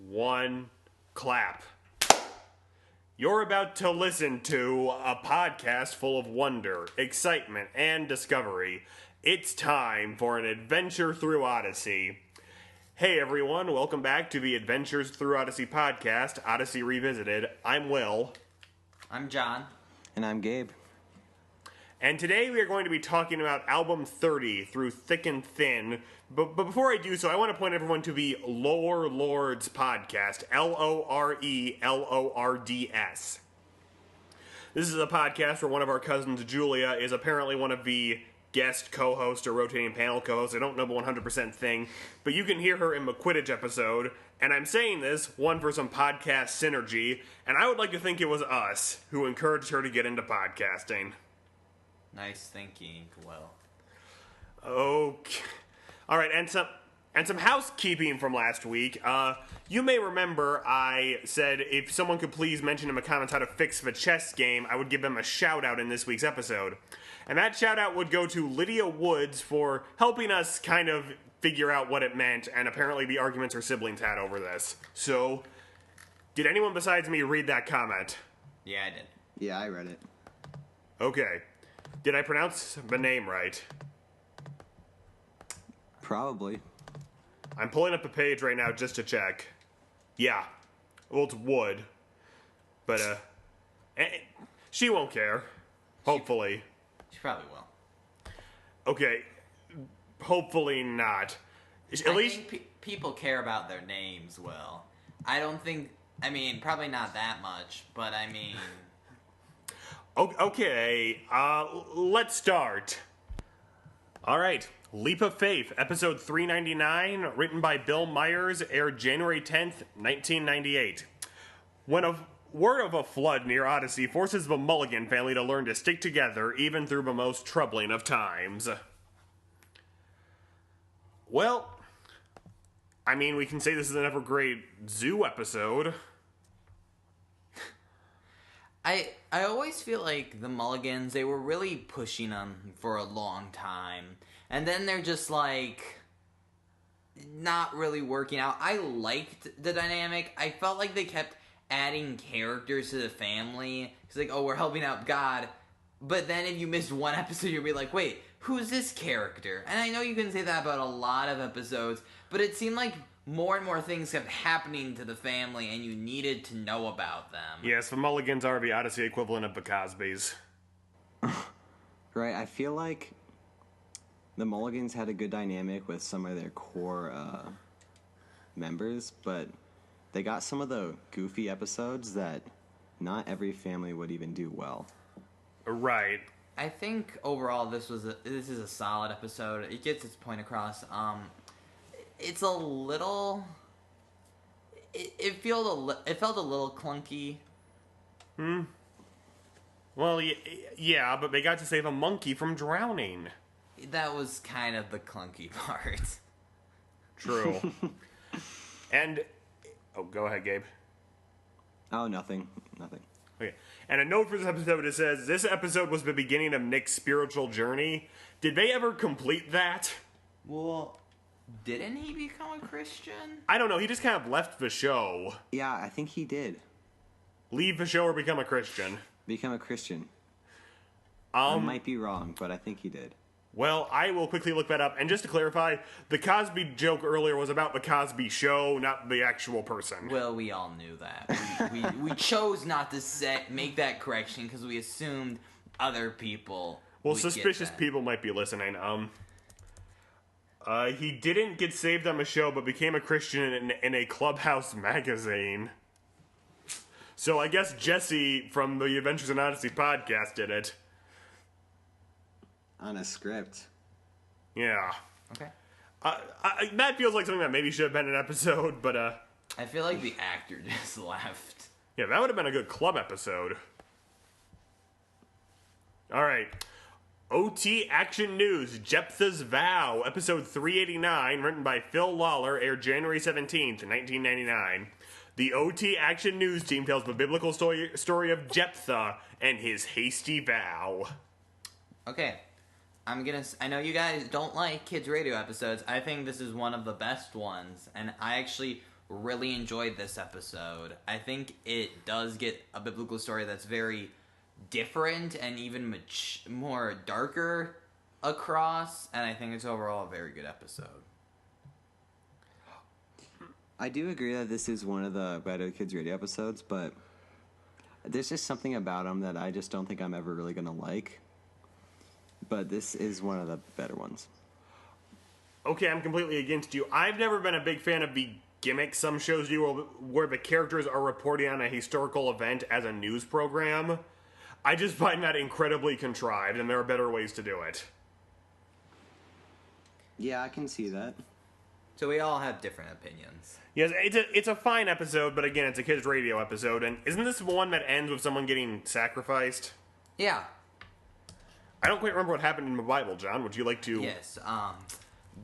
one, clap. You're about to listen to a podcast full of wonder, excitement, and discovery. It's time for an adventure through Odyssey. Hey everyone, welcome back to the Adventures Through Odyssey podcast, Odyssey Revisited. I'm Will. I'm John. And I'm Gabe. And today we are going to be talking about album 30, Through Thick and Thin. But before I do so, I want to point everyone to the Lore Lords podcast, Lorelords. This is a podcast where one of our cousins, Julia, is apparently one of the guest co-hosts or rotating panel co-hosts. I don't know the 100% thing, but you can hear her in the Quidditch episode. And I'm saying this, one, for some podcast synergy, and I would like to think it was us who encouraged her to get into podcasting. Nice thinking, Will. Okay. All right, and some housekeeping from last week. You may remember I said if someone could please mention in the comments how to fix the chess game, I would give them a shout-out in this week's episode. And that shout-out would go to Lydia Woods for helping us kind of figure out what it meant, and apparently the arguments her siblings had over this. So, did anyone besides me read that comment? Yeah, I did. Yeah, I read it. Okay. Did I pronounce the name right? Probably. I'm pulling up the page right now just to check. Yeah. Well, it's Wood. But, she won't care. Hopefully. She probably will. Okay. Hopefully not. At least people care about their names, Will. I don't think... I mean, probably not that much, but I mean... Okay, let's start. Alright, Leap of Faith, episode 399, written by Bill Myers, aired January 10th, 1998. When a word of a flood near Odyssey forces the Mulligan family to learn to stick together even through the most troubling of times. Well, I mean, we can say this is an ever-great zoo episode. I always feel like the Mulligans, they were really pushing them for a long time. And then they're just like, not really working out. I liked the dynamic. I felt like they kept adding characters to the family. It's like, oh, we're helping out God. But then if you missed one episode, you'll be like, wait, who's this character? And I know you can say that about a lot of episodes, but it seemed like more and more things kept happening to the family, and you needed to know about them. Yes, the Mulligans are the Odyssey equivalent of the Cosbys. Right, I feel like the Mulligans had a good dynamic with some of their core members, but they got some of the goofy episodes that not every family would even do well. Right. I think overall this is a solid episode. It gets its point across. It's a little. It felt a little clunky. Well, yeah, but they got to save a monkey from drowning. That was kind of the clunky part. True. And go ahead, Gabe. Oh, nothing. Okay. And a note for this episode, it says, this episode was the beginning of Nick's spiritual journey. Did they ever complete that? Well, didn't he become a Christian? I don't know. He just kind of left the show. Yeah, I think he did. Leave the show or become a Christian? Become a Christian. I might be wrong, but I think he did. Well, I will quickly look that up. And just to clarify, the Cosby joke earlier was about the Cosby show, not the actual person. Well, we all knew that. We chose not to make that correction because we assumed other people. Well, suspicious people might be listening. He didn't get saved on the show, but became a Christian in a Clubhouse magazine. So I guess Jesse from the Adventures in Odyssey podcast did it. On a script. Yeah. Okay. That feels like something that maybe should have been an episode, but I feel like the actor just left. Yeah, that would have been a good club episode. Alright. OT Action News, Jephthah's Vow, episode 389, written by Phil Lawler, aired January 17th, 1999. The OT Action News team tells the biblical story of Jephthah and his hasty vow. Okay. I know you guys don't like kids radio episodes. I think this is one of the best ones, and I actually really enjoyed this episode. I think it does get a biblical story that's very different and even more darker across, and I think it's overall a very good episode. I do agree that this is one of the better Kids Radio episodes, but there's just something about them that I just don't think I'm ever really going to like. But this is one of the better ones. Okay, I'm completely against you. I've never been a big fan of the gimmicks some shows do where the characters are reporting on a historical event as a news program. I just find that incredibly contrived, and there are better ways to do it. Yeah, I can see that. So we all have different opinions. Yes, it's a fine episode, but again, it's a kids' radio episode, and isn't this one that ends with someone getting sacrificed? Yeah. I don't quite remember what happened in the Bible, John. Would you like to... Yes,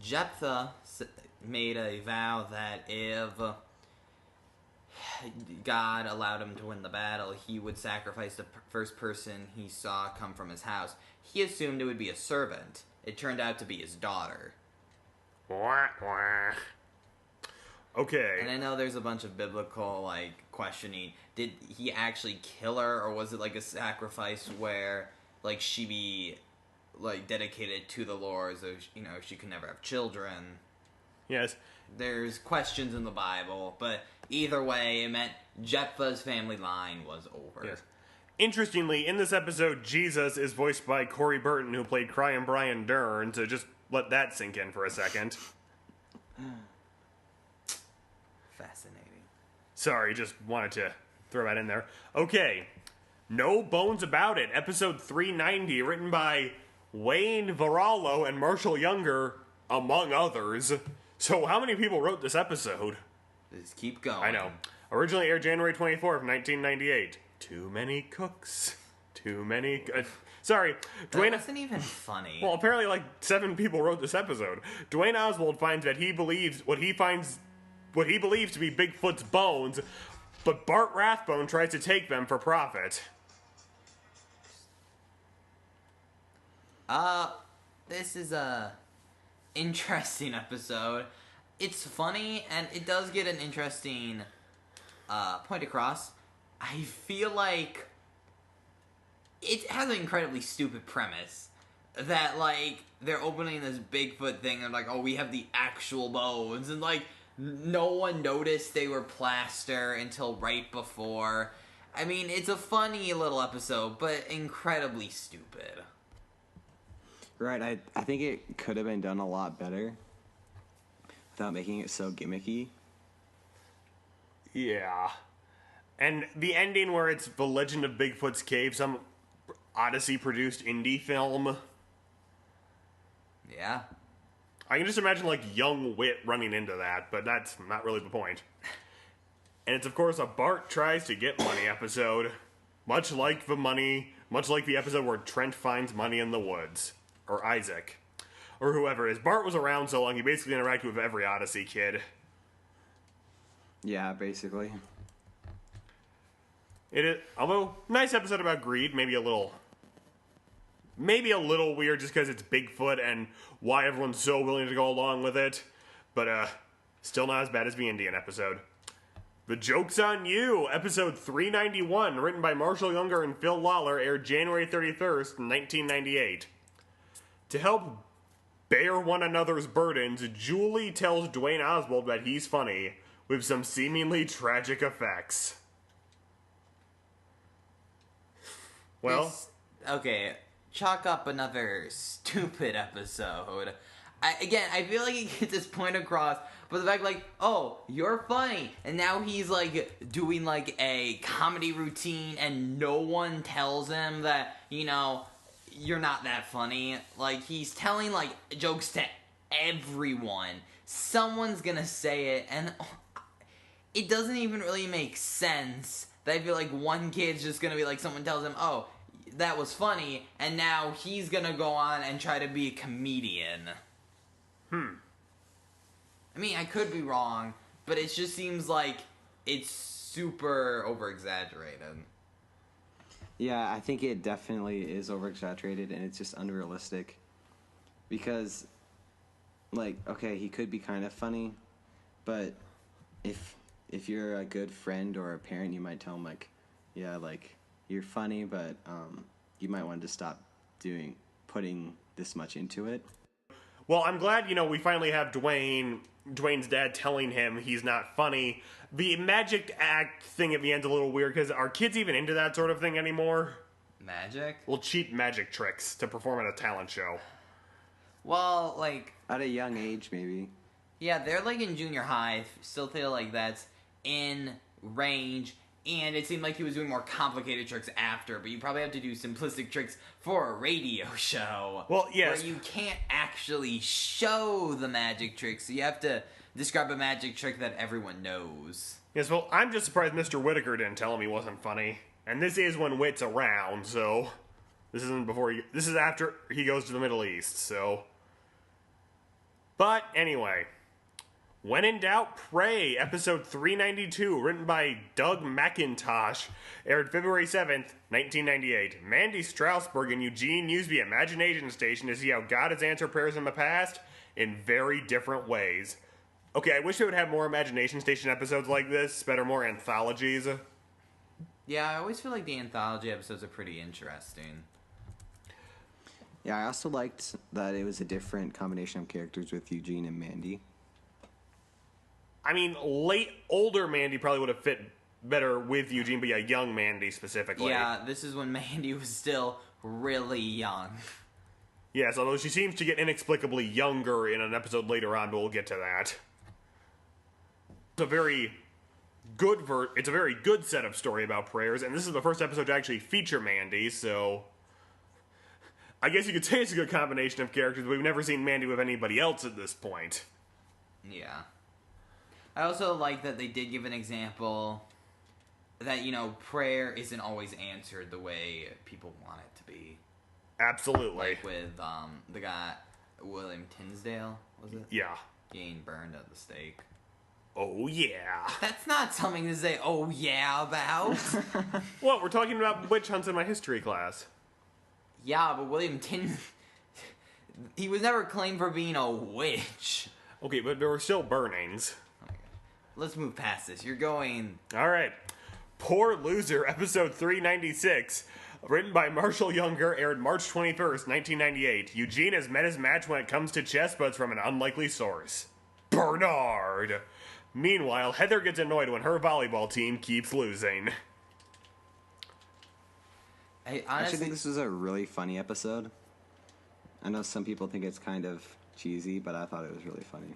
Jephthah made a vow that if God allowed him to win the battle, he would sacrifice the first person he saw come from his house. He assumed it would be a servant. It turned out to be his daughter. Wah, wah. Okay. And I know there's a bunch of biblical, questioning. Did he actually kill her, or was it, a sacrifice where, she be, dedicated to the Lord, so, she could never have children? Yes. There's questions in the Bible, but either way, it meant Jephthah's family line was over. Yes. Interestingly, in this episode, Jesus is voiced by Corey Burton, who played Crying Brian Dern, so just let that sink in for a second. Fascinating. Sorry, just wanted to throw that in there. Okay, No Bones About It, episode 390, written by Wayne Varallo and Marshall Younger, among others. So how many people wrote this episode? Just keep going. I know. Originally aired January 24th, 1998. Too many cooks. Too many... sorry. That wasn't even funny. Well, apparently 7 people wrote this episode. Dwayne Oswald finds that he believes what he believes to be Bigfoot's bones, but Bart Rathbone tries to take them for profit. This is a interesting episode. It's funny, and it does get an interesting point across. I feel like it has an incredibly stupid premise that, they're opening this Bigfoot thing and, oh, we have the actual bones, and, no one noticed they were plaster until right before. I mean, it's a funny little episode, but incredibly stupid. Right, I think it could have been done a lot better without making it so gimmicky. Yeah. And the ending where it's The Legend of Bigfoot's Cave, some Odyssey produced indie film. Yeah. I can just imagine young Wit running into that, but that's not really the point. And it's of course a Bart tries to get money episode. Much like the episode where Trent finds money in the woods. Or Isaac. Or whoever it is. Bart was around so long, he basically interacted with every Odyssey kid. Yeah, basically. It is, although, nice episode about greed, maybe a little weird just because it's Bigfoot and why everyone's so willing to go along with it. But, still not as bad as the Indian episode. The Joke's on You, episode 391, written by Marshall Younger and Phil Lawler, aired January 31st, 1998. To help bear one another's burdens, Julie tells Dwayne Oswald that he's funny, with some seemingly tragic effects. Well... Okay, chalk up another stupid episode. I feel like he gets his point across, but the fact oh, you're funny, and now he's doing a comedy routine, and no one tells him that, you're not that funny. He's telling jokes to everyone. Someone's gonna say it, and it doesn't even really make sense. That I feel one kid's just gonna be someone tells him, oh, that was funny, and now he's gonna go on and try to be a comedian. I mean, I could be wrong, but it just seems like it's super over-exaggerated. Yeah, I think it definitely is over-exaggerated, and it's just unrealistic. Because, okay, he could be kind of funny, but if if you're a good friend or a parent, you might tell them, like, yeah, like, you're funny, but you might want to stop putting this much into it. Well, I'm glad, we finally have Dwayne's dad telling him he's not funny. The magic act thing at the end's a little weird, because are kids even into that sort of thing anymore? Magic? Well, cheap magic tricks to perform at a talent show. Well, like... At a young age, maybe. Yeah, they're like in junior high. Still feel like that's in range. And it seemed like he was doing more complicated tricks after, but you probably have to do simplistic tricks for a radio show. Well, yes. Where you can't actually show the magic tricks, so you have to describe a magic trick that everyone knows. Yes, well, I'm just surprised Mr. Whittaker didn't tell him he wasn't funny. And this is when Whit's around, so... This is after he goes to the Middle East, so... But, anyway... When in Doubt, Pray, episode 392, written by Doug McIntosh, aired February 7th, 1998. Mandy Strasberg and Eugene use the imagination station to see how God has answered prayers in the past in very different ways. Okay, I wish they would have more imagination station episodes like this, better more anthologies. Yeah, I always feel like the anthology episodes are pretty interesting. Yeah, I also liked that it was a different combination of characters with Eugene and Mandy. I mean, older Mandy probably would have fit better with Eugene, but yeah, young Mandy specifically. Yeah, this is when Mandy was still really young. Yes, although she seems to get inexplicably younger in an episode later on, but we'll get to that. It's a very good setup story about prayers, and this is the first episode to actually feature Mandy, so... I guess you could say it's a good combination of characters, but we've never seen Mandy with anybody else at this point. Yeah. I also like that they did give an example that, prayer isn't always answered the way people want it to be. Absolutely. Like with the guy, William Tinsdale, was it? Yeah. Getting burned at the stake. Oh, yeah. That's not something to say, oh, yeah, about. What, we're talking about witch hunts in my history class. Yeah, but William he was never claimed for being a witch. Okay, but there were still burnings. Let's move past this. You're going... All right. Poor Loser, episode 396. Written by Marshall Younger, aired March 21st, 1998. Eugene has met his match when it comes to chess, but it's from an unlikely source. Bernard! Meanwhile, Heather gets annoyed when her volleyball team keeps losing. I actually think this was a really funny episode. I know some people think it's kind of cheesy, but I thought it was really funny.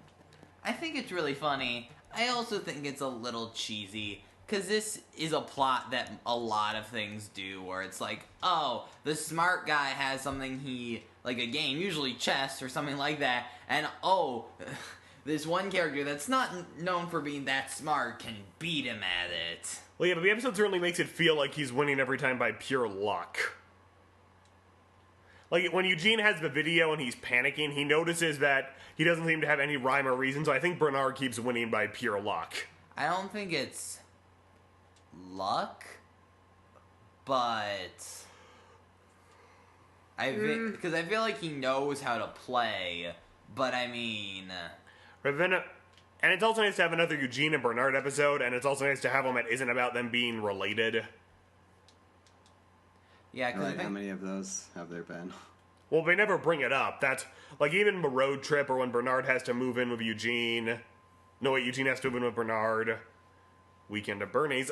I think it's really funny. I also think it's a little cheesy, because this is a plot that a lot of things do, where it's like, oh, the smart guy has something like a game, usually chess or something like that, and oh, this one character that's not known for being that smart can beat him at it. Well, yeah, but the episode certainly makes it feel like he's winning every time by pure luck. Like, when Eugene has the video and he's panicking, he notices that he doesn't seem to have any rhyme or reason, so I think Bernard keeps winning by pure luck. I don't think it's luck, but... Because I feel like he knows how to play, but I mean... And it's also nice to have another Eugene and Bernard episode, and it's also nice to have one that isn't about them being related. Yeah, because how many of those have there been? Well, they never bring it up. That's, like, even the road trip or when Bernard has to move in with Eugene. No, wait, Eugene has to move in with Bernard. Weekend at Bernie's.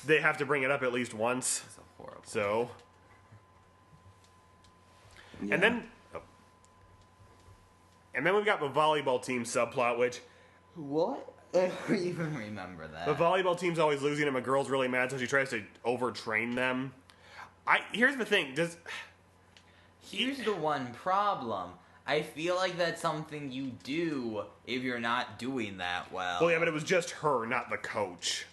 They have to bring it up at least once. That's horrible. So. Yeah. And then we've got the volleyball team subplot, which... What? I don't even remember that. The volleyball team's always losing and the girl's really mad, so she tries to overtrain them. Here's the thing, Here's the one problem. I feel like that's something you do if you're not doing that well. Well, yeah, but it was just her, not the coach.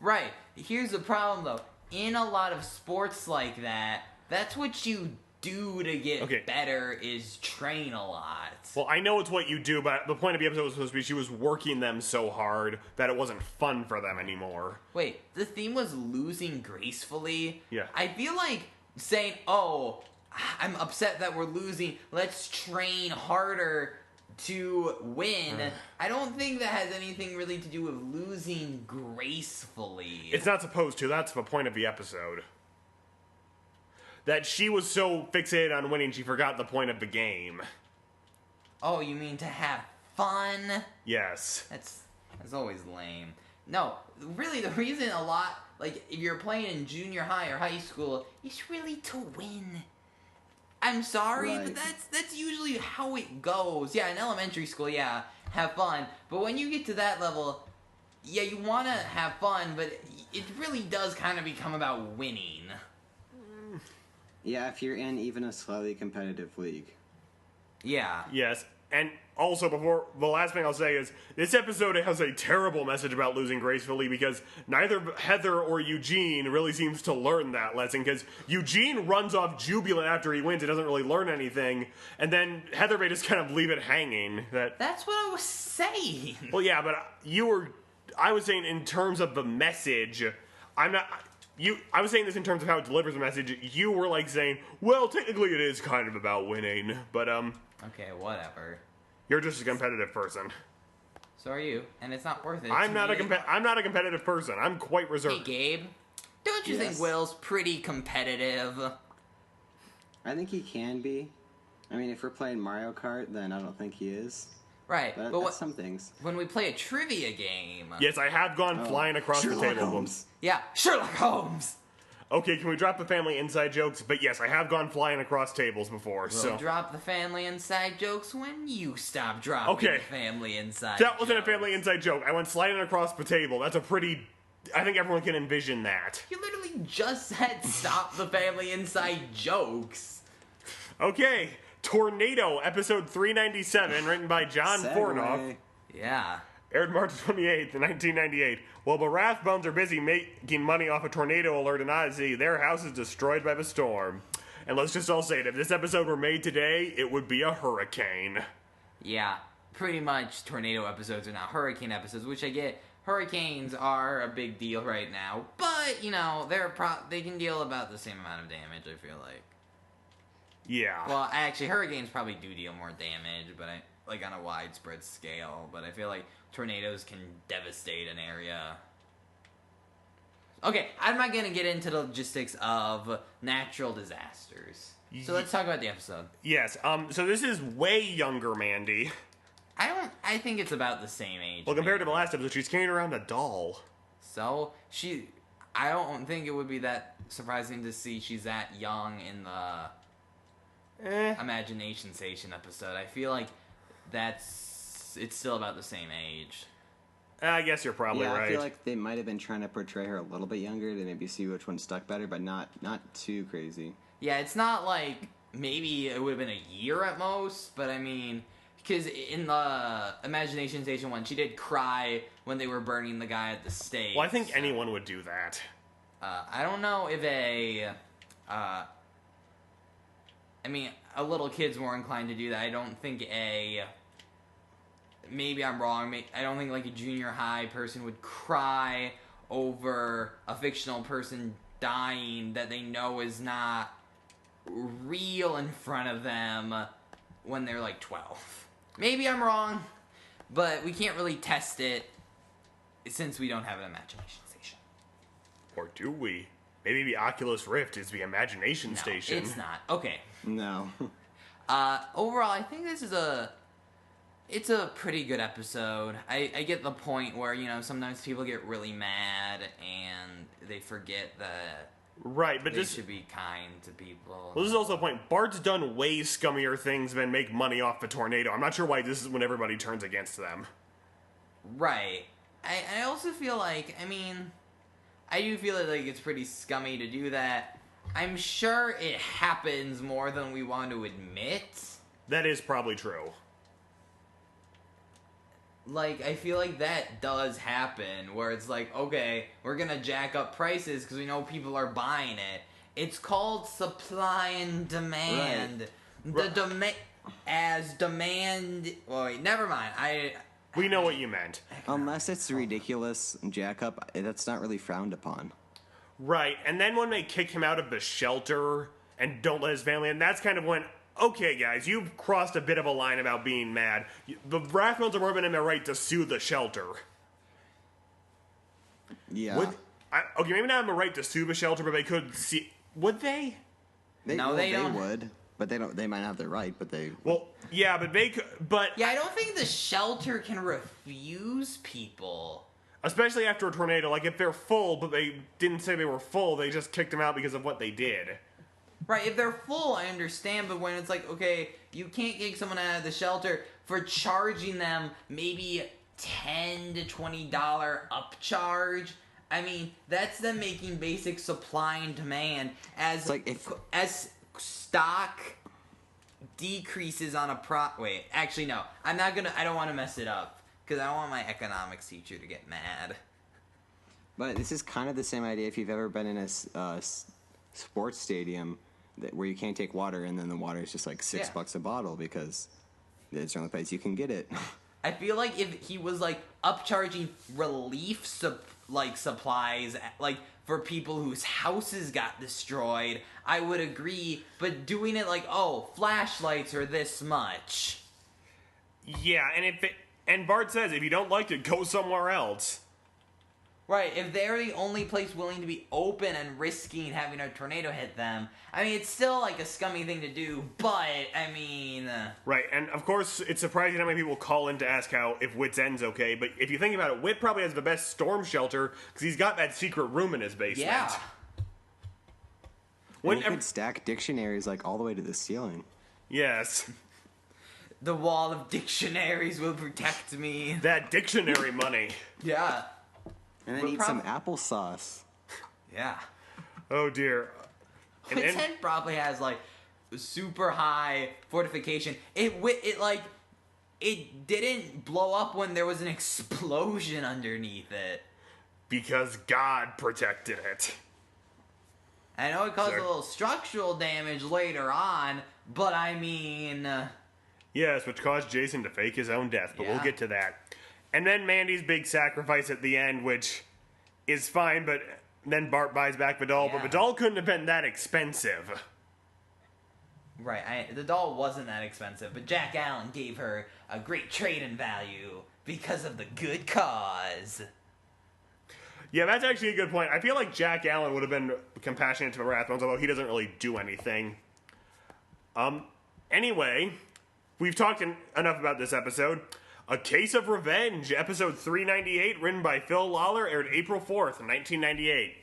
Right. Here's the problem, though. In a lot of sports like that, that's what you do to get better is train a lot. Well, I know it's what you do, but the point of the episode was supposed to be she was working them so hard that it wasn't fun for them anymore. Wait, the theme was losing gracefully? Yeah. I feel like saying, oh, I'm upset that we're losing, let's train harder, to win, I don't think that has anything really to do with losing gracefully. It's not supposed to. That's the point of the episode. That she was so fixated on winning, she forgot the point of the game. Oh, you mean to have fun? Yes. That's always lame. No, really, the reason a lot, like, if you're playing in junior high or high school, it's really to win. I'm sorry, Right. but that's usually how it goes. Yeah, in elementary school, yeah, have fun. But when you get to that level, yeah, you want to have fun, but it really does kind of become about winning. Yeah, if you're in even a slightly competitive league. Yeah. Yes. And also, before the last thing I'll say is this episode has a terrible message about losing gracefully because neither Heather or Eugene really seems to learn that lesson because Eugene runs off jubilant after he wins and doesn't really learn anything, and then Heather may just kind of leave it hanging. That's what I was saying. Well, yeah, but I was saying in terms of the message, I was saying this in terms of how it delivers the message. You were like saying, well, technically it is kind of about winning, but Okay, whatever. you're just a competitive person. So are you, and it's not worth it. I'm to not me. I'm not a competitive person. I'm quite Hey, reserved. Gabe, don't you think Yes. Will's pretty competitive? I think he can be. I mean, if we're playing Mario Kart, then I don't think he is. Right, But but that's some things. when we play a trivia game... Yes, I have gone flying across the Sherlock table. Holmes. Yeah, Sherlock Holmes! Okay, can we drop the family inside jokes? But yes, I have gone flying across tables before. We'll So drop the family inside jokes when you stop dropping Okay. the family inside that wasn't a jokes. family inside joke. I went sliding across the table. That's a pretty. I think everyone can envision that. You literally just said stop the family inside jokes. Okay, Tornado, episode 397, written by John Fornoff. Segway. Yeah. Aired March 28th, 1998. While the Rathbones are busy making money off a tornado alert in Odyssey, their house is destroyed by the storm. And let's just all say it, if this episode were made today, it would be a hurricane. Yeah, pretty much tornado episodes are now hurricane episodes, which I get. Hurricanes are a big deal right now, but, you know, they can deal about the same amount of damage, I feel like. Yeah. Well, actually, hurricanes probably do deal more damage, but like on a widespread scale. But I feel like tornadoes can devastate an area. Okay, I'm not gonna get into the logistics of natural disasters. So let's talk about the episode. Yes, so this is way younger Mandy. I think it's about the same age. Well, compared to maybe. the last episode, she's carrying around a doll. So I don't think it would be that surprising to see she's that young in the Imagination Station episode. I feel like it's still about the same age. I guess you're probably Yeah, right. I feel like they might have been trying to portray her a little bit younger to maybe see which one stuck better, but not too crazy. Yeah, it's not like maybe it would have been a year at most, but I mean, because in the Imagination Station one, she did cry when they were burning the guy at the stake. Well, I think anyone would do that. I don't know if I mean, a little kid's more inclined to do that. I don't think maybe I'm wrong. I don't think like a junior high person would cry over a fictional person dying that they know is not real in front of them when they're like 12. Maybe I'm wrong, but we can't really test it since we don't have an imagination station. Or do we? Maybe the Oculus Rift is the Imagination No, Station. it's not. Okay. No. Overall, I think this is it's a pretty good episode. I get the point where, you know, sometimes people get really mad and they forget that Right, but they this should be kind to people. Well, this is also the point. Bart's done way scummier things than make money off the tornado. I'm not sure why this is when everybody turns against them. Right. I also feel like, I mean, I do feel like it's pretty scummy to do that. I'm sure it happens more than we want to admit. That is probably true. Like, I feel like that does happen, where it's like, okay, we're gonna jack up prices because we know people are buying it. It's called supply and demand. Right. Demand... Well, wait, never mind. We know what you meant. Unless it's ridiculous jack up, that's not really frowned upon. Right, and then when they kick him out of the shelter and don't let his family in, that's kind of when Okay, guys, you've crossed a bit of a line about being mad. The Rathbones have more been in their right to sue the shelter. Yeah. Okay, maybe not in the right to sue the shelter, but they could see. Would they? They don't. Would, but they don't. They might not have the right, but they. Well, yeah, but they could. But Yeah, I don't think the shelter can refuse people. especially after a tornado, like if they're full, but they didn't say they were full, they just kicked them out because of what they did. Right, if they're full, I understand, but when it's like, okay, you can't kick someone out of the shelter for charging them maybe $10 to $20 upcharge. I mean, that's them making basic supply and demand as as stock decreases on a wait, actually no. I don't want to mess it up because I don't want my economics teacher to get mad. But this is kind of the same idea if you've ever been in a sports stadium where you can't take water and then the water is just like $6 a bottle because it's the only place you can get it. I feel like if he was like upcharging relief supplies like for people whose houses got destroyed, I would agree. But doing it like, oh, flashlights are this much. Yeah, and Bart says if you don't like it, go somewhere else. Right, if they're the only place willing to be open and risking having a tornado hit them, I mean, it's still like a scummy thing to do, but, I mean... Right, and of course, it's surprising how many people call in to ask if Whit's End's okay, but if you think about it, Whit probably has the best storm shelter, because he's got that secret room in his basement. Yeah. You could stack dictionaries like all the way to the ceiling. Yes. The wall of dictionaries will protect me. That dictionary money. Yeah. And then eat some applesauce. Yeah. Oh dear. Whit's End probably has like super high fortification. It didn't blow up when there was an explosion underneath it. Because God protected it. I know it caused a little structural damage later on, but I mean... Yes, which caused Jason to fake his own death, but we'll get to that. And then Mandy's big sacrifice at the end, which is fine, but then Bart buys back the doll, but the doll couldn't have been that expensive. Right, the doll wasn't that expensive, but Jack Allen gave her a great trade-in value because of the good cause. Yeah, that's actually a good point. I feel like Jack Allen would have been compassionate to the Rathbones, although he doesn't really do anything. Anyway, we've talked enough about this episode. A Case of Revenge, episode 398, written by Phil Lawler, aired April 4th, 1998.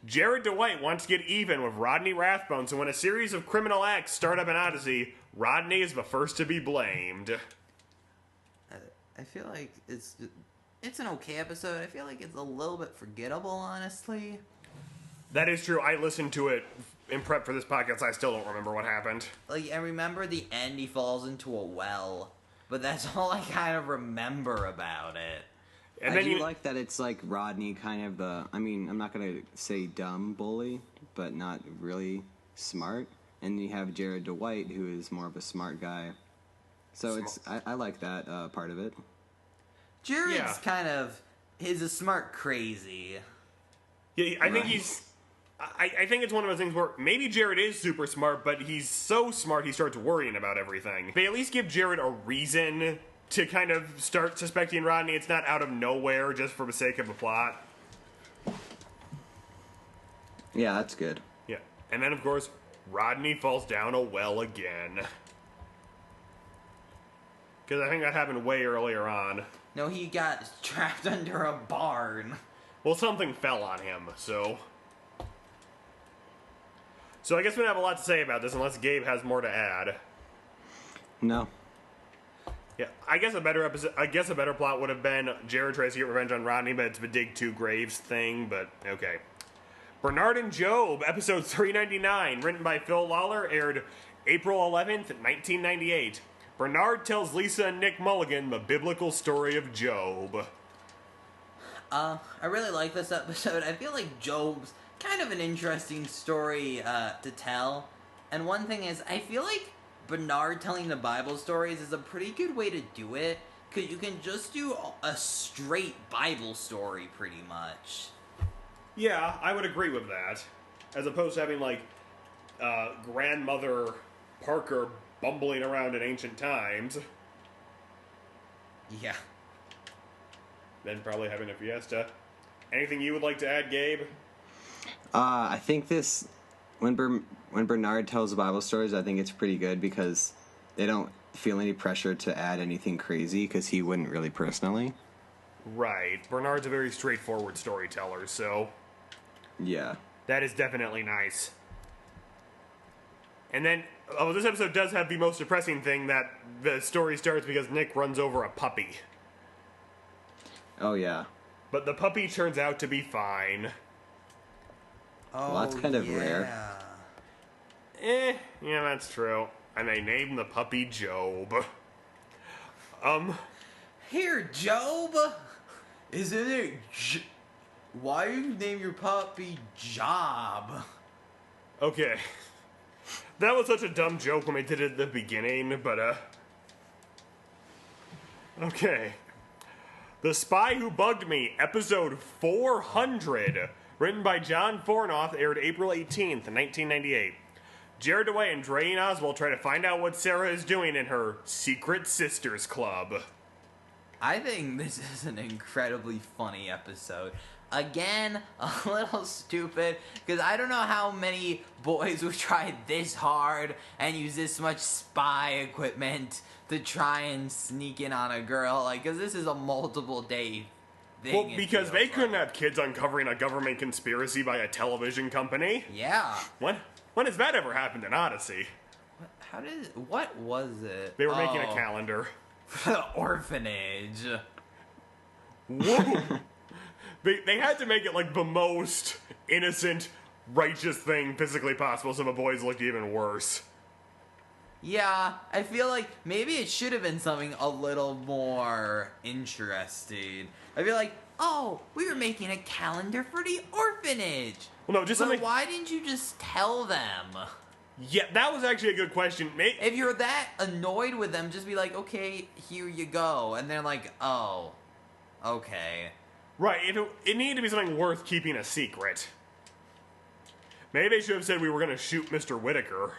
Jared DeWitt wants to get even with Rodney Rathbone, so when a series of criminal acts start up in Odyssey, Rodney is the first to be blamed. I feel like it's an okay episode. I feel like it's a little bit forgettable, honestly. That is true. I listened to it in prep for this podcast. I still don't remember what happened. Like, I remember the end, he falls into a well. But that's all I kind of remember about it. And then I do like that it's like Rodney kind of the, I mean, I'm not going to say dumb bully, but not really smart. And you have Jared DeWitt, who is more of a smart guy. So I like that part of it. Jared's kind of, he's a smart crazy. Yeah, I think I think it's one of those things where maybe Jared is super smart, but he's so smart he starts worrying about everything. They at least give Jared a reason to kind of start suspecting Rodney. It's not out of nowhere just for the sake of the plot. Yeah, that's good. Yeah. And then, of course, Rodney falls down a well again. Because I think that happened way earlier on. No, he got trapped under a barn. Well, something fell on him, so... So I guess we don't have a lot to say about this unless Gabe has more to add. No. Yeah, I guess a better plot would have been Jared tries to get revenge on Rodney, but it's the dig two graves thing, but okay. Bernard and Job, episode 399, written by Phil Lawler, aired April 11th, 1998. Bernard tells Lisa and Nick Mulligan the biblical story of Job. I really like this episode. I feel like Job's kind of an interesting story to tell. And one thing is, I feel like Bernard telling the Bible stories is a pretty good way to do it, because you can just do a straight Bible story pretty much. Yeah, I would agree with that. As opposed to having, like, Grandmother Parker bumbling around in ancient times. Yeah. Then probably having a fiesta. Anything you would like to add, Gabe? I think this, when Bernard tells Bible stories, I think it's pretty good because they don't feel any pressure to add anything crazy because he wouldn't really personally. Right. Bernard's a very straightforward storyteller, so Yeah. that is definitely nice. And then, this episode does have the most depressing thing that the story starts because Nick runs over a puppy. Oh, yeah. But the puppy turns out to be fine. Oh, Well, that's kind of rare. Yeah, that's true. And they named the puppy Job. Here, Job. Isn't it? Why do you name your puppy Job? Okay. That was such a dumb joke when we did it at the beginning, but, okay. The Spy Who Bugged Me, episode 400, written by John Fornoth, aired April 18th, 1998. Jared DeWay and Dre and Oswald try to find out what Sarah is doing in her Secret Sisters Club. I think this is an incredibly funny episode. Again, a little stupid, because I don't know how many boys would try this hard and use this much spy equipment to try and sneak in on a girl, like, because this is a multiple day thing. Well, because they couldn't have kids uncovering a government conspiracy by a television company. Yeah. When has that ever happened in Odyssey? What was it? They were making a calendar. Orphanage. Whoa! They had to make it like the most innocent, righteous thing physically possible so the boys looked even worse. Yeah, I feel like maybe it should have been something a little more interesting. I feel like, oh, we were making a calendar for the orphanage. Well, no, just but something. Why didn't you just tell them? Yeah, that was actually a good question. If you're that annoyed with them, just be like, okay, here you go. And they're like, oh, okay. Right, it needed to be something worth keeping a secret. Maybe they should have said we were going to shoot Mr. Whitaker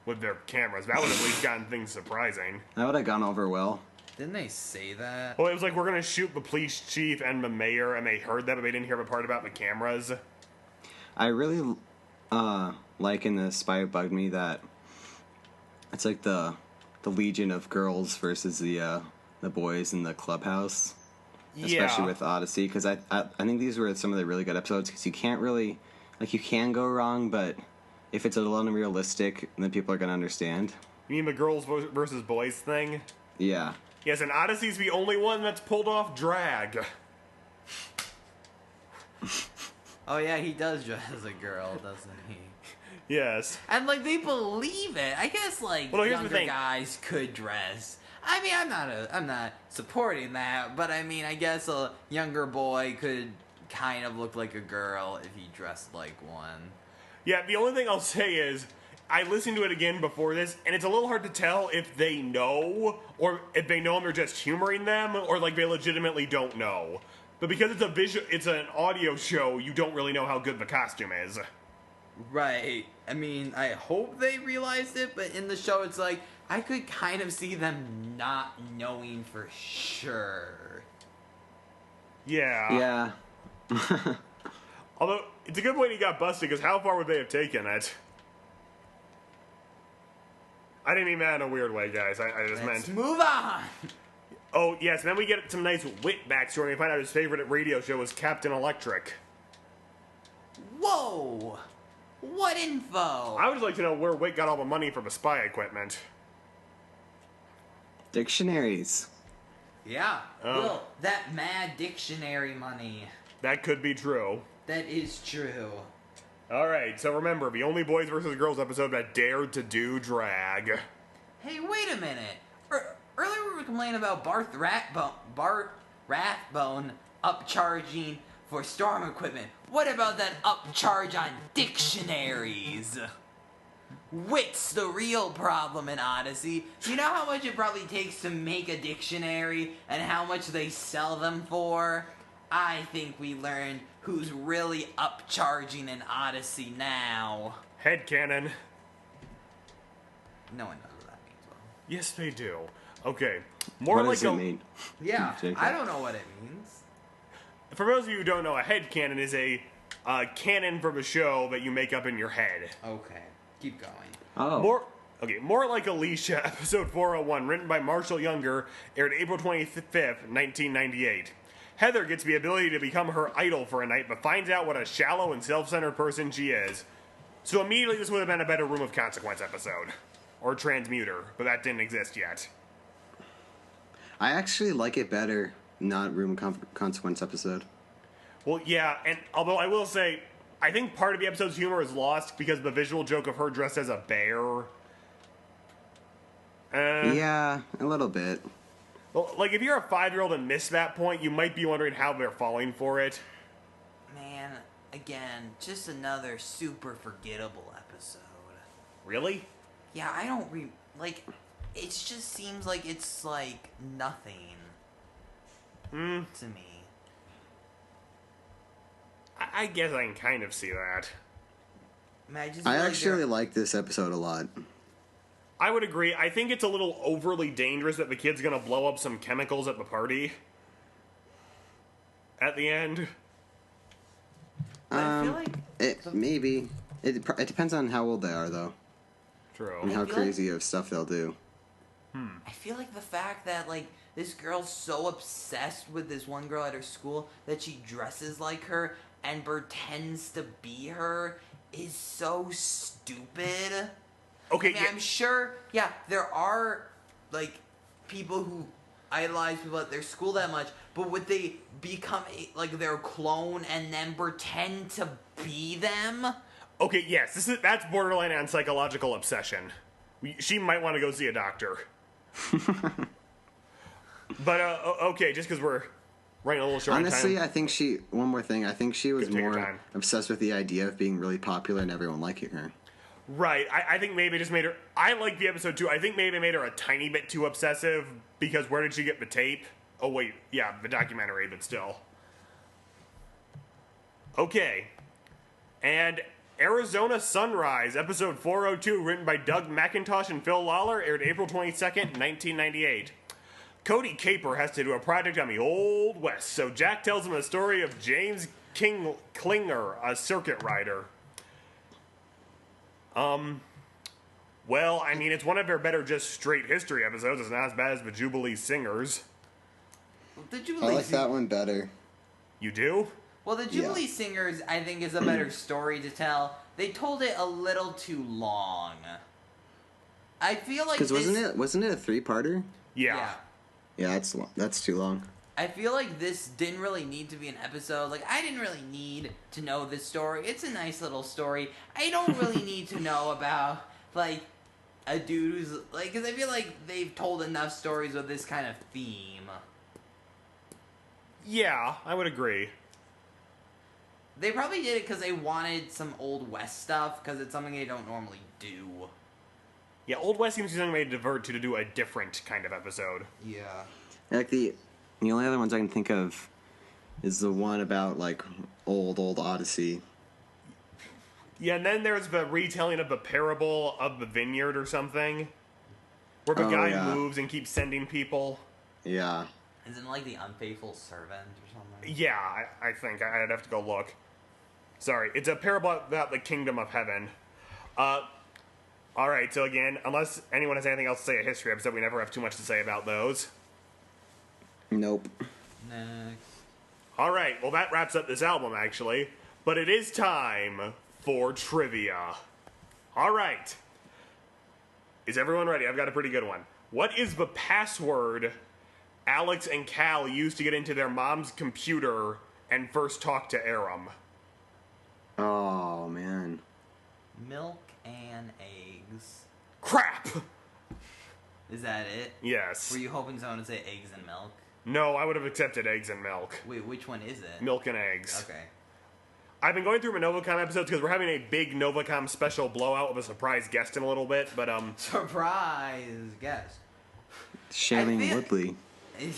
with their cameras. That would have at least gotten things surprising. That would have gone over well. Didn't they say that? Well, it was like, we're going to shoot the police chief and the mayor, and they heard that, but they didn't hear the part about the cameras. I really like in the Spy Who Bugged Me that it's like the legion of girls versus the boys in the clubhouse. Especially with Odyssey, because I think these were some of the really good episodes, because you can't really, like, you can go wrong, but if it's a little unrealistic, then people are going to understand. You mean the girls versus boys thing? Yeah. Yes, and Odyssey's the only one that's pulled off drag. Oh yeah, he does dress as a girl, doesn't he? Yes. And like they believe it. I guess like Well, no, here's the younger thing. guys could dress. I mean, I'm not supporting that, but I mean, I guess a younger boy could kind of look like a girl if he dressed like one. Yeah, the only thing I'll say is, I listened to it again before this, and it's a little hard to tell if they know, or if they know and they're just humoring them, or like they legitimately don't know. But because it's an audio show, you don't really know how good the costume is. Right. I mean, I hope they realized it, but in the show, it's like I could kind of see them not knowing for sure. Yeah. Yeah. Although, it's a good point he got busted, because how far would they have taken it? I didn't mean that in a weird way, guys. I just Let's meant... move on! Oh, yes, and then we get some nice Wit backstory, and we find out his favorite radio show was Captain Electric. Whoa! What info? I would like to know where Wit got all the money for the spy equipment. Dictionaries. Yeah. Oh. Will, that mad dictionary money. That could be true. That is true. Alright, so remember, the only boys versus girls episode that dared to do drag. Hey, wait a minute. Earlier we were complaining about Bart Rathbone upcharging for storm equipment. What about that upcharge on dictionaries? Wit's the real problem in Odyssey. You know how much it probably takes to make a dictionary and how much they sell them for? I think we learned who's really upcharging in Odyssey now. Headcanon. No one knows what that means. Yes, they do. Okay. More What like does it mean? Yeah, Jacob? I don't know what it means. For those of you who don't know, a head canon is a canon from a show that you make up in your head. Okay, keep going. Oh. More like Alicia, episode 401, written by Marshall Younger, aired April 25th, 1998. Heather gets the ability to become her idol for a night, but finds out what a shallow and self-centered person she is. So immediately this would have been a better Room of Consequence episode. Or Transmuter, but that didn't exist yet. I actually like it better, not Room Consequence episode. Well, yeah, and although I will say, I think part of the episode's humor is lost because of the visual joke of her dressed as a bear. Yeah, a little bit. Well, like, if you're a 5-year-old and miss that point, you might be wondering how they're falling for it. Man, again, just another super forgettable episode. Really? Yeah, I don't it just seems like it's like nothing. To me. I guess I can kind of see that. Man, I actually like this episode a lot. I would agree. I think it's a little overly dangerous that the kid's gonna blow up some chemicals at the party. At the end. I feel like Maybe. It depends on how old they are, though. True. And how feel crazy of stuff they'll do. I feel like the fact that like this girl's so obsessed with this one girl at her school that she dresses like her and pretends to be her is so stupid. Okay, I mean, yeah. I'm sure, yeah, there are, like, people who idolize people at their school that much, but would they become, like, their clone and then pretend to be them? Okay, yes, that's borderline on psychological obsession. She might want to go see a doctor. But, okay, just because we're running a little short on Honestly, time. I think one more thing, I think she was Take your more time. obsessed with the idea of being really popular and everyone liking her. Right, I think maybe it just made her... I like the episode too. I think maybe it made her a tiny bit too obsessive, because where did she get the tape? Oh, wait, yeah, the documentary, but still. Okay. And Arizona Sunrise, episode 402, written by Doug McIntosh and Phil Lawler, aired April 22nd, 1998. Cody Caper has to do a project on the Old West, so Jack tells him the story of James Klinger, a circuit rider. Well, I mean, it's one of their better just straight history episodes. It's not as bad as the Jubilee Singers. The I Jubilee like that one better. You do? Well, the Jubilee Singers, I think, is a better story to tell. They told it a little too long. I feel like Because wasn't it a 3-parter? Yeah. Yeah, that's too long. I feel like this didn't really need to be an episode. Like, I didn't really need to know this story. It's a nice little story. I don't really need to know about, like, a dude who's, like, because I feel like they've told enough stories with this kind of theme. Yeah, I would agree. They probably did it because they wanted some Old West stuff, because it's something they don't normally do. Yeah, Old West seems to be something they divert to do a different kind of episode. Yeah. Like the only other ones I can think of is the one about like old Odyssey. Yeah, and then there's the retelling of the parable of the vineyard or something, where the guy yeah. moves and keeps sending people. Yeah. Isn't it like the unfaithful servant or something? Yeah, I think I'd have to go look. Sorry, it's a parable about the kingdom of heaven. Alright, so again, unless anyone has anything else to say a history episode, we never have too much to say about those. Nope. Next. Alright, well that wraps up this album, actually. But it is time for trivia. Alright. Is everyone ready? I've got a pretty good one. What is the password Alex and Cal used to get into their mom's computer and first talk to Aram? Oh man. Milk and eggs. Crap! Is that it? Yes. Were you hoping someone would say eggs and milk? No, I would have accepted eggs and milk. Wait, which one is it? Milk and eggs. Okay. I've been going through my Novacom episodes because we're having a big Novacom special blowout with a surprise guest in a little bit, but Surprise guest. Shailene feel- Woodley.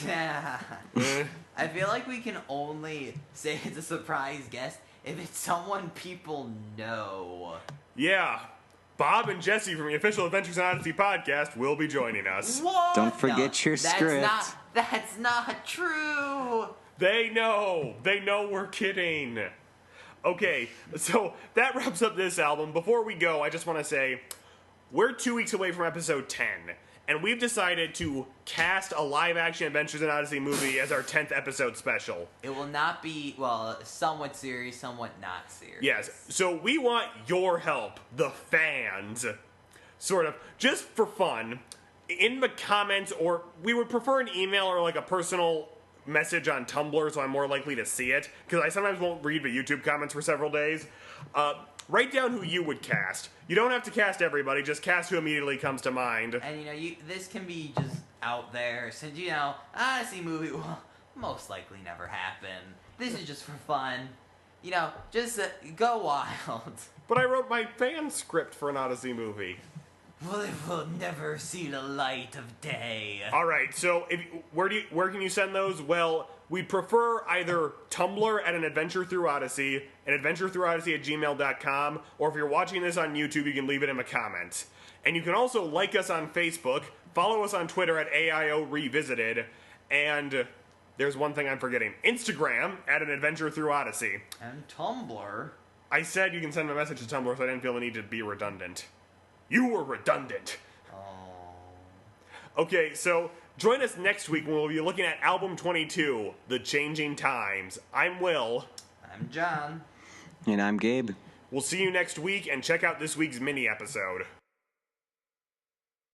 Yeah. I feel like we can only say it's a surprise guest if it's someone people know. yeah. Bob and Jesse from the official Adventures in Odyssey podcast will be joining us. What? Don't forget your script. That's not true. They know we're kidding. Okay, so that wraps up this album. Before we go, I just want to say, we're 2 weeks away from episode 10, and we've decided to cast a live-action Adventures in Odyssey movie as our 10th episode special. It will not be, well, somewhat serious, somewhat not serious. Yes, so we want your help, the fans, sort of, just for fun, in the comments, or we would prefer an email or like a personal message on Tumblr, so I'm more likely to see it, because I sometimes won't read the YouTube comments for several days. Write down who you would cast. You don't have to cast everybody, just cast who immediately comes to mind. And, this can be just out there, since, Odyssey movie will most likely never happen. This is just for fun. Just go wild. But I wrote my fan script for an Odyssey movie. Well, it will never see the light of day. All right, so where can you send those? Well, we prefer either Tumblr at an Adventure Through Odyssey, adventurethroughodyssey@gmail.com, or if you're watching this on YouTube, you can leave it in the comments. And you can also like us on Facebook, follow us on Twitter at AIO Revisited, and there's one thing I'm forgetting, Instagram at an Adventure Through Odyssey. And Tumblr. I said you can send a message to Tumblr, so I didn't feel the need to be redundant. You were redundant. Oh. Okay, so join us next week when we'll be looking at album 22, The Changing Times. I'm Will. I'm John. And I'm Gabe. We'll see you next week, and check out this week's mini episode.